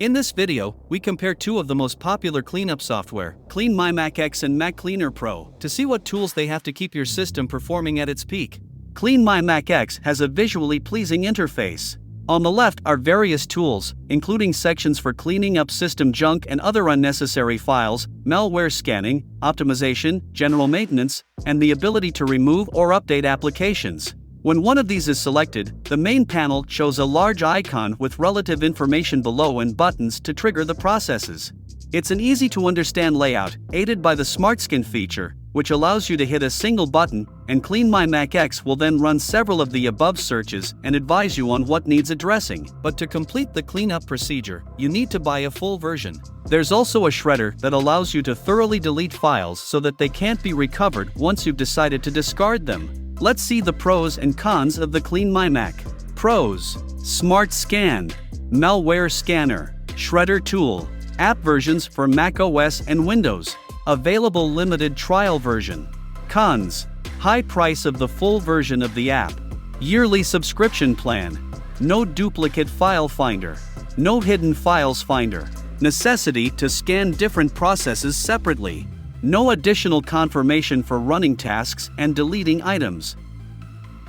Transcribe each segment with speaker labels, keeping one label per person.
Speaker 1: In this video, we compare two of the most popular cleanup software, CleanMyMac X and MacCleaner Pro, to see what tools they have to keep your system performing at its peak. CleanMyMac X has a visually pleasing interface. On the left are various tools, including sections for cleaning up system junk and other unnecessary files, malware scanning, optimization, general maintenance, and the ability to remove or update applications. When one of these is selected, the main panel shows a large icon with relative information below and buttons to trigger the processes. It's an easy-to-understand layout, aided by the SmartScan feature, which allows you to hit a single button, and CleanMyMac X will then run several of the above searches and advise you on what needs addressing. But to complete the cleanup procedure, you need to buy a full version. There's also a shredder that allows you to thoroughly delete files so that they can't be recovered once you've decided to discard them. Let's see the pros and cons of the CleanMyMac. Pros: Smart Scan, Malware Scanner, Shredder Tool, App versions for Mac OS and Windows. Available limited trial version. Cons: high price of the full version of the app. Yearly subscription plan. No duplicate file finder. No hidden files finder. Necessity to scan different processes separately. No additional confirmation for running tasks and deleting items.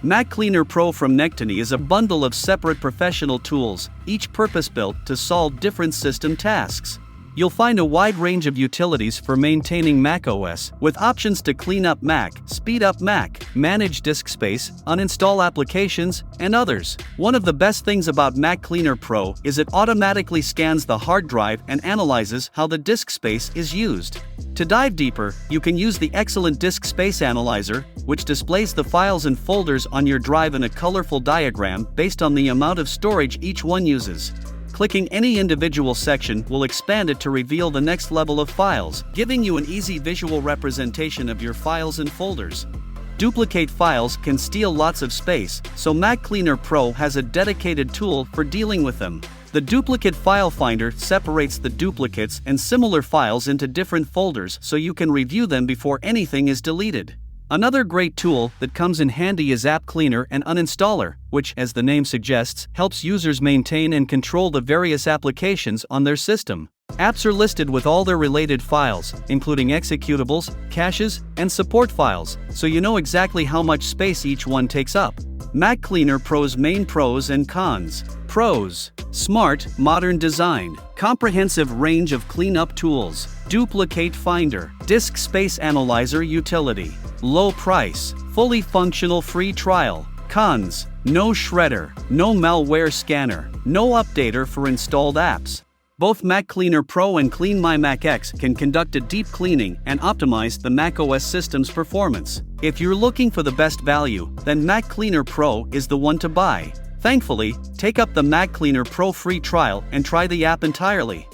Speaker 1: MacCleaner Pro from Nektony is a bundle of separate professional tools, each purpose-built to solve different system tasks. You'll find a wide range of utilities for maintaining macOS, with options to clean up Mac, speed up Mac, manage disk space, uninstall applications, and others. One of the best things about MacCleaner Pro is it automatically scans the hard drive and analyzes how the disk space is used. To dive deeper, you can use the excellent Disk Space Analyzer, which displays the files and folders on your drive in a colorful diagram based on the amount of storage each one uses. Clicking any individual section will expand it to reveal the next level of files, giving you an easy visual representation of your files and folders. Duplicate files can steal lots of space, so MacCleaner Pro has a dedicated tool for dealing with them. The Duplicate File Finder separates the duplicates and similar files into different folders so you can review them before anything is deleted. Another great tool that comes in handy is App Cleaner and Uninstaller, which, as the name suggests, helps users maintain and control the various applications on their system. Apps are listed with all their related files, including executables, caches, and support files, so you know exactly how much space each one takes up. MacCleaner Pro's main pros and cons. Pros: smart, modern design, comprehensive range of cleanup tools, duplicate finder, disk space analyzer utility, low price, fully functional free trial. Cons: no shredder, no malware scanner, no updater for installed apps. Both MacCleaner Pro and CleanMyMac X can conduct a deep cleaning and optimize the macOS system's performance. If you're looking for the best value, then MacCleaner Pro is the one to buy. Thankfully, take up the MacCleaner Pro free trial and try the app entirely.